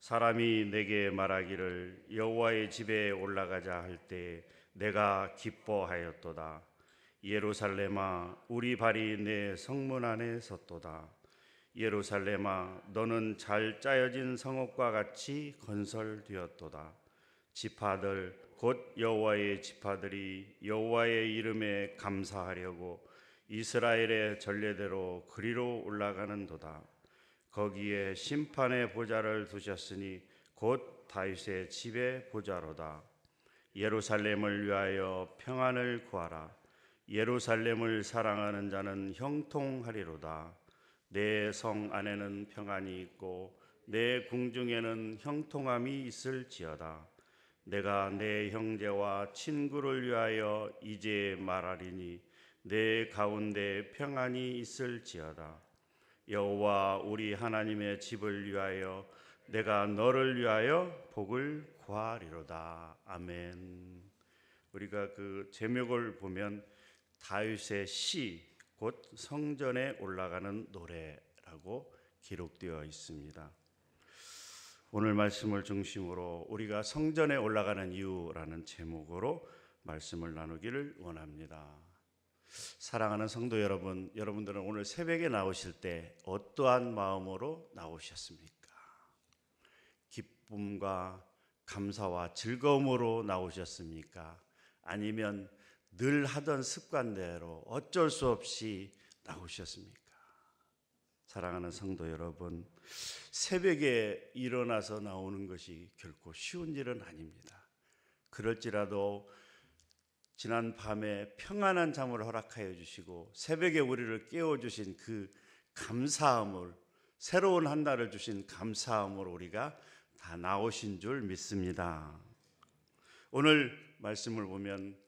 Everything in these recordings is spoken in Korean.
사람이 내게 말하기를 여호와의 집에 올라가자 할 때 내가 기뻐하였도다. 예루살렘아, 우리 발이 내 성문 안에 섰도다. 예루살렘아, 너는 잘 짜여진 성읍과 같이 건설되었도다. 지파들 곧 여호와의 지파들이 여호와의 이름에 감사하려고 이스라엘의 전례대로 그리로 올라가는도다. 거기에 심판의 보좌를 두셨으니 곧 다윗의 집의 보좌로다. 예루살렘을 위하여 평안을 구하라. 예루살렘을 사랑하는 자는 형통하리로다. 내 성 안에는 평안이 있고 내 궁중에는 형통함이 있을지어다. 내가 내 형제와 친구를 위하여 이제 말하리니 내 가운데 평안이 있을지어다. 여호와 우리 하나님의 집을 위하여 내가 너를 위하여 복을 구하리로다. 아멘. 우리가 그 제목을 보면 다윗의 시, 곧 성전에 올라가는 노래라고 기록되어 있습니다. 오늘 말씀을 중심으로 우리가 성전에 올라가는 이유라는 제목으로 말씀을 나누기를 원합니다. 사랑하는 성도 여러분, 여러분들은 오늘 새벽에 나오실 때 어떠한 마음으로 나오셨습니까? 기쁨과 감사와 즐거움으로 나오셨습니까? 아니면 늘 하던 습관대로 어쩔 수 없이 나오셨습니까? 사랑하는 성도 여러분, 새벽에 일어나서 나오는 것이 결코 쉬운 일은 아닙니다. 그럴지라도 지난 밤에 평안한 잠을 허락하여 주시고 새벽에 우리를 깨워주신 그 감사함을, 새로운 한 날을 주신 감사함으로 우리가 다 나오신 줄 믿습니다. 오늘 말씀을 보면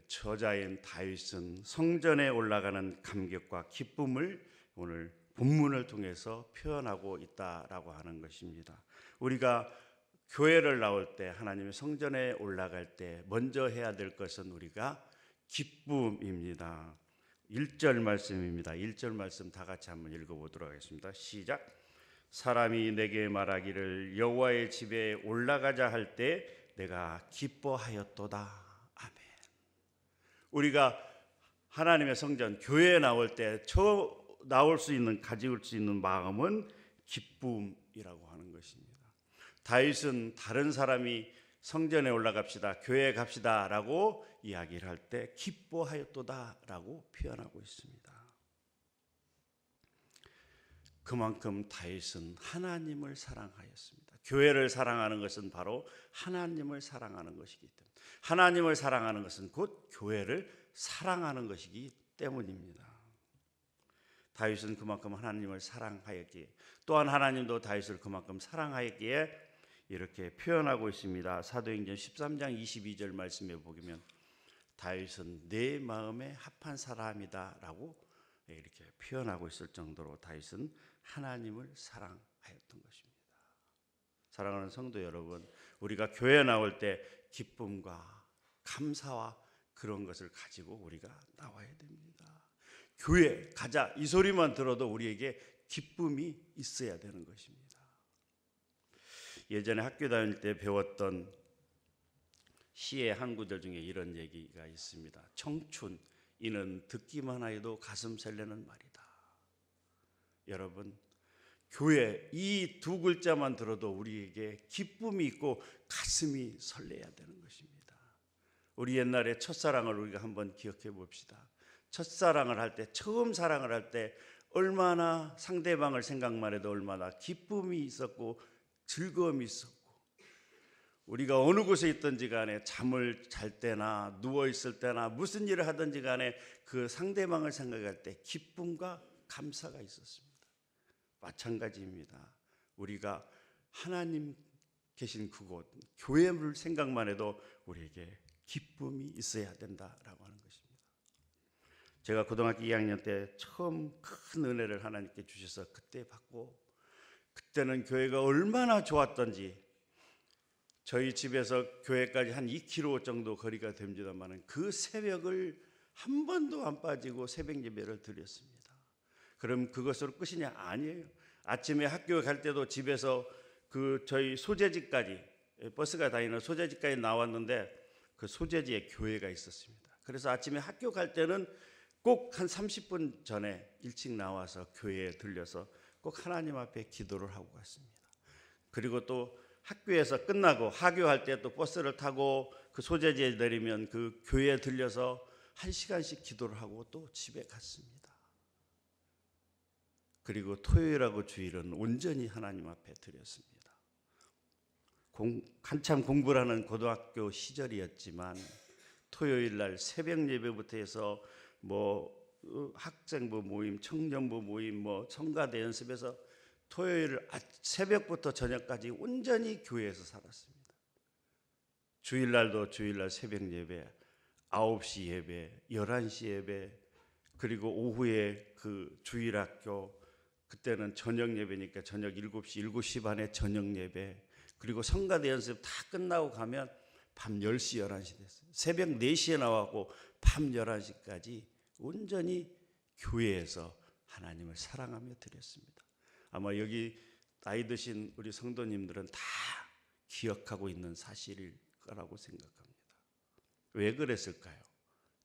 저자인 다윗은 성전에 올라가는 감격과 기쁨을 오늘 본문을 통해서 표현하고 있다라고 하는 것입니다. 우리가 교회를 나올 때, 하나님의 성전에 올라갈 때 먼저 해야 될 것은 우리가 기쁨입니다. 1절 말씀입니다. 1절 말씀 다 같이 한번 읽어보도록 하겠습니다. 시작. 사람이 내게 말하기를 여호와의 집에 올라가자 할 때 내가 기뻐하였도다. 아멘. 우리가 하나님의 성전, 교회에 나올 때 나올 수 있는, 가질 수 있는 마음은 기쁨이라고 하는 것입니다. 다윗은 다른 사람이 성전에 올라갑시다, 교회에 갑시다 라고 이야기를 할 때 기뻐하였도다 라고 표현하고 있습니다. 그만큼 다윗은 하나님을 사랑하였습니다. 교회를 사랑하는 것은 바로 하나님을 사랑하는 것이기 때문에, 하나님을 사랑하는 것은 곧 교회를 사랑하는 것이기 때문입니다. 다윗은 그만큼 하나님을 사랑하였기에, 또한 하나님도 다윗을 그만큼 사랑하였기에 이렇게 표현하고 있습니다. 사도행전 13장 22절 말씀에 보면 다윗은 내 마음에 합한 사람이다 라고 이렇게 표현하고 있을 정도로 다윗은 하나님을 사랑하였던 것입니다. 사랑하는 성도 여러분, 우리가 교회에 나올 때 기쁨과 감사와 그런 것을 가지고 우리가 나와야 됩니다. 교회 가자 이 소리만 들어도 우리에게 기쁨이 있어야 되는 것입니다. 예전에 학교 다닐 때 배웠던 시의 한 구절 중에 이런 얘기가 있습니다. 청춘, 이는 듣기만 하여도 가슴 설레는 말이다. 여러분, 교회 이 두 글자만 들어도 우리에게 기쁨이 있고 가슴이 설레야 되는 것입니다. 우리 옛날에 첫사랑을 우리가 한번 기억해 봅시다. 첫사랑을 할 때, 처음 사랑을 할 때 얼마나 상대방을 생각만 해도 얼마나 기쁨이 있었고 즐거움이 있었고, 우리가 어느 곳에 있든지 간에 잠을 잘 때나 누워 있을 때나 무슨 일을 하든지 간에 그 상대방을 생각할 때 기쁨과 감사가 있었습니다. 마찬가지입니다. 우리가 하나님 계신 그곳 교회를 생각만 해도 우리에게 기쁨이 있어야 된다라고 하는 것입니다. 제가 고등학교 2학년 때 처음 큰 은혜를 하나님께 주셔서 그때 받고, 그때는 교회가 얼마나 좋았던지, 저희 집에서 교회까지 한 2km 정도 거리가 됩니다만 그 새벽을 한 번도 안 빠지고 새벽 예배를 드렸습니다. 그럼 그것으로 끝이냐? 아니에요. 아침에 학교에 갈 때도 집에서 그 저희 소재지까지 버스가 다니는 소재지까지 나왔는데 그 소재지에 교회가 있었습니다. 그래서 아침에 학교 갈 때는 꼭 한 30분 전에 일찍 나와서 교회에 들려서 꼭 하나님 앞에 기도를 하고 갔습니다. 그리고 또 학교에서 끝나고 하교할 때 또 버스를 타고 그 소재지에 내리면 그 교회에 들려서 1시간씩 기도를 하고 또 집에 갔습니다. 그리고 토요일하고 주일은 온전히 하나님 앞에 드렸습니다. 한참 공부를 하는 고등학교 시절이었지만 토요일 날 새벽 예배부터 해서 학생부 모임, 청년부 모임, 성가대 연습에서 토요일 새벽부터 저녁까지 온전히 교회에서 살았습니다. 주일날도 주일날 새벽 예배, 9시 예배, 11시 예배, 그리고 오후에 그 주일학교, 그때는 저녁 예배니까 저녁 7시, 7시 반에 저녁 예배, 그리고 성가대 연습 다 끝나고 가면 밤 10시, 11시 됐어요. 새벽 4시에 나왔고 밤 11시까지 온전히 교회에서 하나님을 사랑하며 드렸습니다. 아마 여기 나이 드신 우리 성도님들은 다 기억하고 있는 사실일 거라고 생각합니다. 왜 그랬을까요?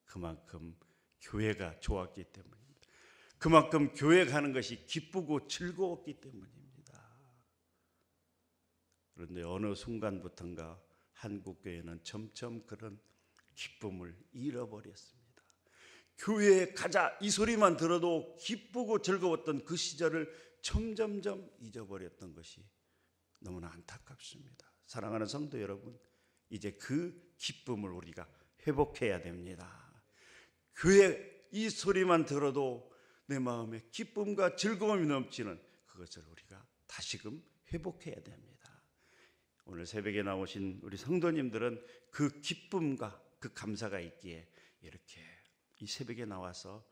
그만큼 교회가 좋았기 때문입니다. 그만큼 교회 가는 것이 기쁘고 즐거웠기 때문입니다. 그런데 어느 순간부터인가 한국교회는 점점 그런 기쁨을 잃어버렸습니다. 교회에 가자 이 소리만 들어도 기쁘고 즐거웠던 그 시절을 점점점 잊어버렸던 것이 너무나 안타깝습니다. 사랑하는 성도 여러분, 이제 그 기쁨을 우리가 회복해야 됩니다. 교회 이 소리만 들어도 내 마음에 기쁨과 즐거움이 넘치는 그것을 우리가 다시금 회복해야 됩니다. 오늘 새벽에 나오신 우리 성도님들은 그 기쁨과 그 감사가 있기에 이렇게 이 새벽에 나와서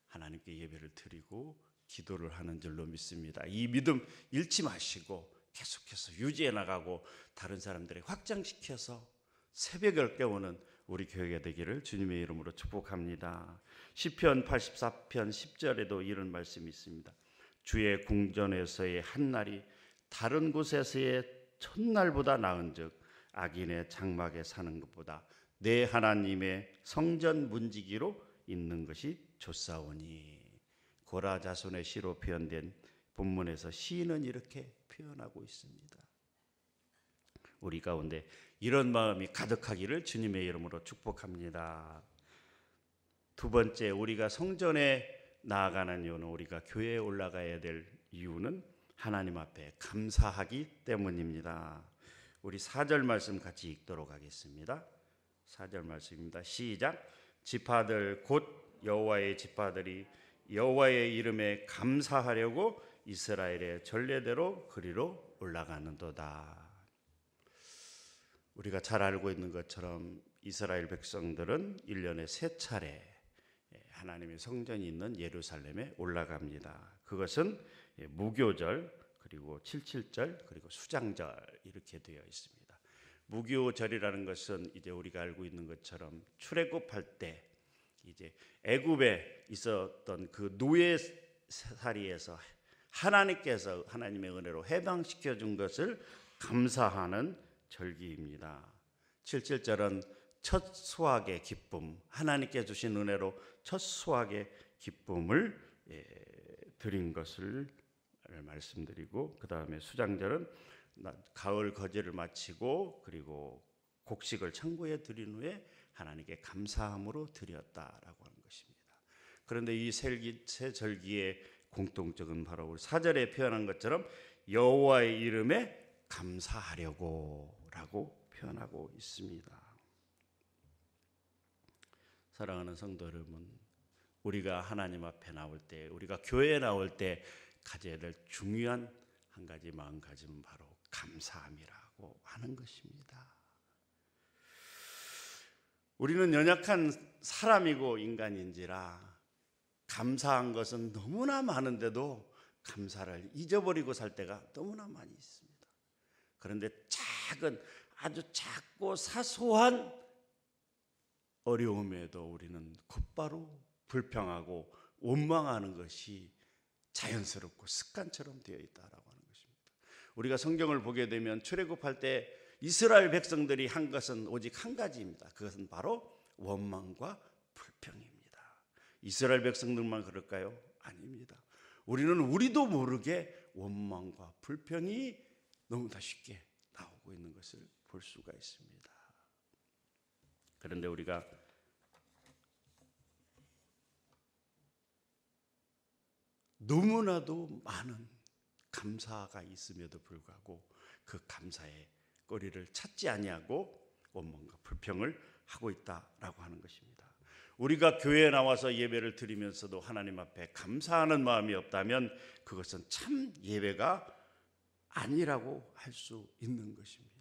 하나님께 예배를 드리고 기도를 하는 줄로 믿습니다. 이 믿음 잃지 마시고 계속해서 유지해 나가고 다른 사람들에게 확장시켜서 새벽을 깨우는 우리 교회가 되기를 주님의 이름으로 축복합니다. 시편 84편 10절에도 이런 말씀이 있습니다. 주의 궁전에서의 한날이 다른 곳에서의 첫날보다 나은즉 악인의 장막에 사는 것보다 내 하나님의 성전 문지기로 있는 것이 좋사오니. 고라 자손의 시로 표현된 본문에서 시인은 이렇게 표현하고 있습니다. 우리 가운데 이런 마음이 가득하기를 주님의 이름으로 축복합니다. 두 번째, 우리가 성전에 나아가는 이유는, 우리가 교회에 올라가야 될 이유는 하나님 앞에 감사하기 때문입니다. 우리 4절 말씀 같이 읽도록 하겠습니다. 4절 말씀입니다. 시작. 지파들 곧 여호와의 지파들이 여호와의 이름에 감사하려고 이스라엘의 전례대로 그리로 올라가는도다. 우리가 잘 알고 있는 것처럼 이스라엘 백성들은 1년에 3차례 하나님의 성전이 있는 예루살렘에 올라갑니다. 그것은 무교절, 그리고 77절, 그리고 수장절 이렇게 되어 있습니다. 무교절이라는 것은 이제 우리가 알고 있는 것처럼 출애굽할 때 이제 애굽에 있었던 그 노예살이에서 하나님께서 하나님의 은혜로 해방시켜 준 것을 감사하는 절기입니다. 77절은 첫 수확의 기쁨, 하나님께 주신 은혜로 첫 수확의 기쁨을 드린 것을 말씀드리고, 그 다음에 수장절은 가을 거제를 마치고 그리고 곡식을 창고에 드린 후에 하나님께 감사함으로 드렸다라고 하는 것입니다. 그런데 이 세 절기의 공통적은 바로 우리 4절에 표현한 것처럼 여호와의 이름에 감사하려고 라고 표현하고 있습니다. 사랑하는 성도 여러분, 우리가 하나님 앞에 나올 때, 우리가 교회에 나올 때 가져야 될 중요한 한 가지 마음가짐은 바로 감사함이라고 하는 것입니다. 우리는 연약한 사람이고 인간인지라 감사한 것은 너무나 많은데도 감사를 잊어버리고 살 때가 너무나 많이 있습니다. 그런데 아주 작고 사소한 어려움에도 우리는 곧바로 불평하고 원망하는 것이 자연스럽고 습관처럼 되어 있다라고 하는 것입니다. 우리가 성경을 보게 되면 출애굽할 때 이스라엘 백성들이 한 것은 오직 한 가지입니다. 그것은 바로 원망과 불평입니다. 이스라엘 백성들만 그럴까요? 아닙니다. 우리도 모르게 원망과 불평이 너무나 쉽게 나오고 있는 것을 볼 수가 있습니다. 그런데 우리가 너무나도 많은 감사가 있음에도 불구하고 그 감사의 거리를 찾지 아니하고 원망과 불평을 하고 있다라고 하는 것입니다. 우리가 교회에 나와서 예배를 드리면서도 하나님 앞에 감사하는 마음이 없다면 그것은 참 예배가 아니라고 할 수 있는 것입니다.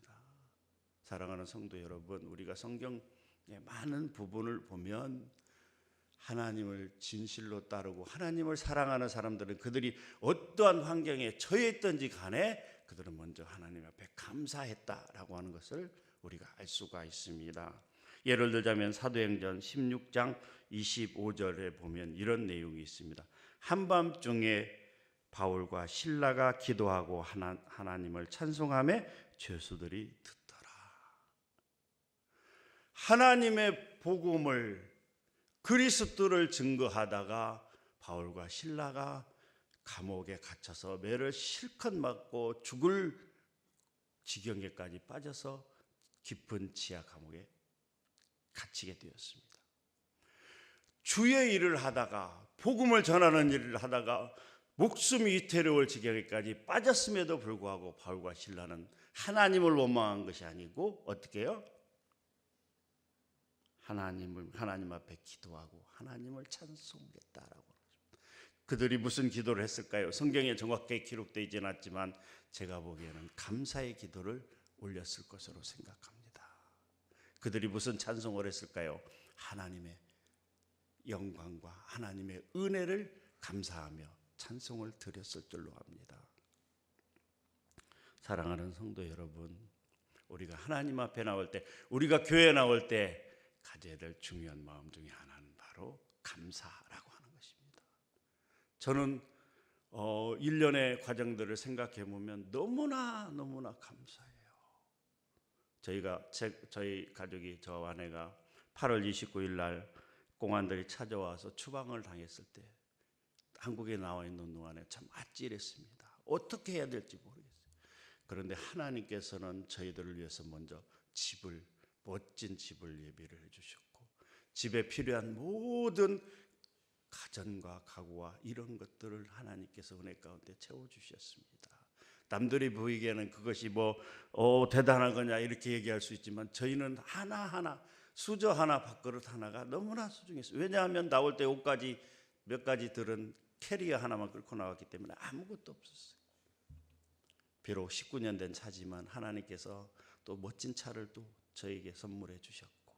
사랑하는 성도 여러분, 우리가 성경의 많은 부분을 보면 하나님을 진실로 따르고 하나님을 사랑하는 사람들은 그들이 어떠한 환경에 처해 있든지 간에 그들은 먼저 하나님 앞에 감사했다라고 하는 것을 우리가 알 수가 있습니다. 예를 들자면 사도행전 16장 25절에 보면 이런 내용이 있습니다. 한밤중에 바울과 실라가 기도하고 하나님을 찬송하며 죄수들이 듣더라. 하나님의 복음을 그리스도를 증거하다가 바울과 실라가 감옥에 갇혀서 매를 실컷 맞고 죽을 지경에까지 빠져서 깊은 지하 감옥에 갇히게 되었습니다. 주의 일을 하다가 복음을 전하는 일을 하다가 목숨이 위태로울 지경에까지 빠졌음에도 불구하고 바울과 실라는 하나님을 원망한 것이 아니고 어떻게 해요? 하나님 앞에 기도하고 하나님을 찬송했다라고 합니다. 그들이 무슨 기도를 했을까요? 성경에 정확하게 기록되어 있지는 않지만 제가 보기에는 감사의 기도를 올렸을 것으로 생각합니다. 그들이 무슨 찬송을 했을까요? 하나님의 영광과 하나님의 은혜를 감사하며 찬송을 드렸을 줄로 압니다. 사랑하는 성도 여러분, 우리가 하나님 앞에 나올 때, 우리가 교회에 나올 때 가져야 될 중요한 마음 중에 하나는 바로 감사라고 하는 것입니다. 저는 1년의 과정들을 생각해 보면 너무나 감사해요. 저희 가족이, 저와 아내가 8월 29일 날 공안들이 찾아와서 추방을 당했을 때 한국에 나와 있는 동안에 참 아찔했습니다. 어떻게 해야 될지 모르겠어요. 그런데 하나님께서는 저희들을 위해서 먼저 멋진 집을 예비를 해주셨고 집에 필요한 모든 가전과 가구와 이런 것들을 하나님께서 은혜 가운데 채워주셨습니다. 남들이 보이기에는 그것이 대단한 거냐 이렇게 얘기할 수 있지만 저희는 하나하나 수저 하나 밥그릇 하나가 너무나 소중했어요. 왜냐하면 나올 때 옷까지 몇 가지 들은 캐리어 하나만 끌고 나왔기 때문에 아무것도 없었어요. 비록 19년 된 차지만 하나님께서 또 멋진 차를 또 저에게 선물해 주셨고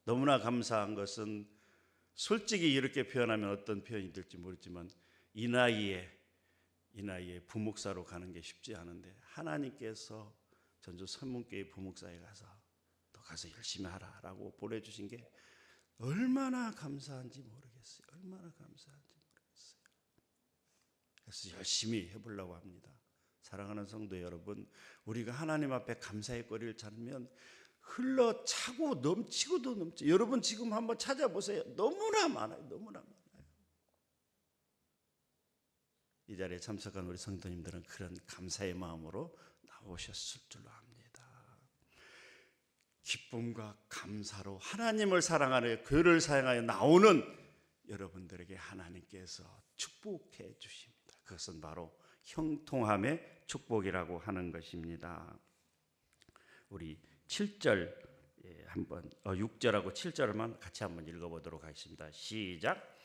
너무나 감사한 것은 솔직히 이렇게 표현하면 어떤 표현이 될지 모르지만 이 나이에 부목사로 가는 게 쉽지 않은데 하나님께서 전주 선문교회 부목사에 가서 너 가서 열심히 하라라고 보내주신 게 얼마나 감사한지 모르겠어요. 그래서 열심히 해보려고 합니다. 사랑하는 성도 여러분, 우리가 하나님 앞에 감사의 거리를 찾으면 흘러차고 넘치고도 넘쳐. 여러분 지금 한번 찾아보세요. 너무나 많아요. 이 자리에 참석한 우리 성도님들은 그런 감사의 마음으로 나오셨을 줄로 압니다. 기쁨과 감사로 하나님을 사랑하는 교회를 사랑하여 나오는 여러분들에게 하나님께서 축복해 주십니다. 그것은 바로 형통함의 축복이라고 하는 것입니다. 우리 7절 한번 6절하고 7절만 같이 한번 읽어보도록 하겠습니다. 시작.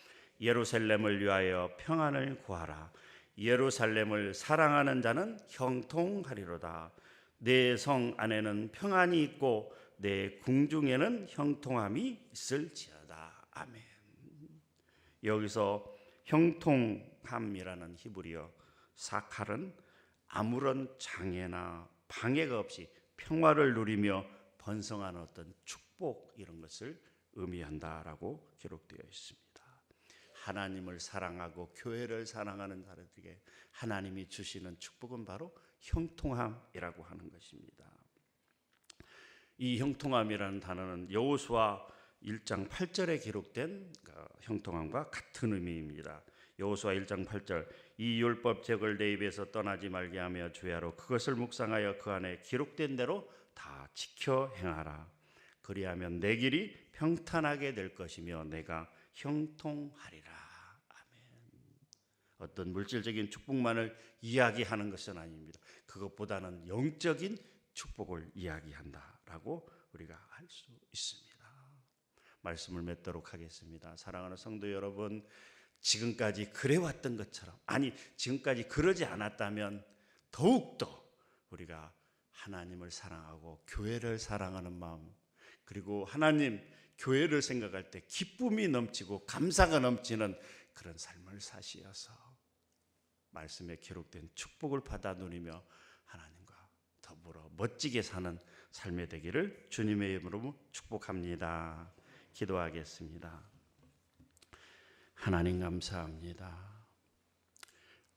예루살렘을 위하여 평안을 구하라. 예루살렘을 사랑하는 자는 형통하리로다. 내 성 안에는 평안이 있고 내 궁중에는 형통함이 있을지어다. 아멘. 여기서 형통함이라는 히브리어 사칼은 아무런 장애나 방해가 없이 평화를 누리며 번성하는 어떤 축복 이런 것을 의미한다라고 기록되어 있습니다. 하나님을 사랑하고 교회를 사랑하는 사람들에게 하나님이 주시는 축복은 바로 형통함이라고 하는 것입니다. 이 형통함이라는 단어는 여호수아 1장 8절에 기록된 형통함과 같은 의미입니다. 여호수아 1장 8절 이 율법책을 내 입에서 떠나지 말게 하며 주야로 그것을 묵상하여 그 안에 기록된 대로 다 지켜 행하라. 그리하면 내 길이 평탄하게 될 것이며 내가 형통하리라. 아멘. 어떤 물질적인 축복만을 이야기하는 것은 아닙니다. 그것보다는 영적인 축복을 이야기한다라고 우리가 할 수 있습니다. 말씀을 맺도록 하겠습니다. 사랑하는 성도 여러분, 지금까지 그래왔던 것처럼, 아니 지금까지 그러지 않았다면 더욱더 우리가 하나님을 사랑하고 교회를 사랑하는 마음, 그리고 하나님 교회를 생각할 때 기쁨이 넘치고 감사가 넘치는 그런 삶을 사시어서 말씀에 기록된 축복을 받아 누리며 하나님과 더불어 멋지게 사는 삶이 되기를 주님의 이름으로 축복합니다. 기도하겠습니다. 하나님 감사합니다.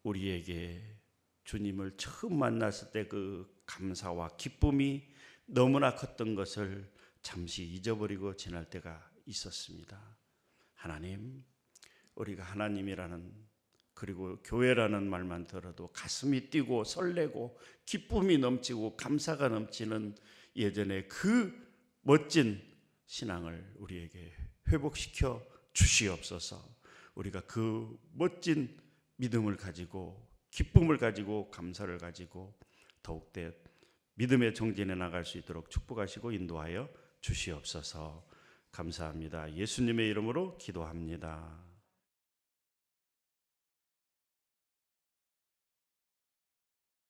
우리에게 주님을 처음 만났을 때 그 감사와 기쁨이 너무나 컸던 것을 잠시 잊어버리고 지날 때가 있었습니다. 하나님, 우리가 하나님이라는 그리고 교회라는 말만 들어도 가슴이 뛰고 설레고 기쁨이 넘치고 감사가 넘치는 예전의 그 멋진 신앙을 우리에게 회복시켜 주시옵소서. 우리가 그 멋진 믿음을 가지고 기쁨을 가지고 감사를 가지고 더욱더 믿음의 정진에 나갈 수 있도록 축복하시고 인도하여 주시옵소서. 감사합니다. 예수님의 이름으로 기도합니다.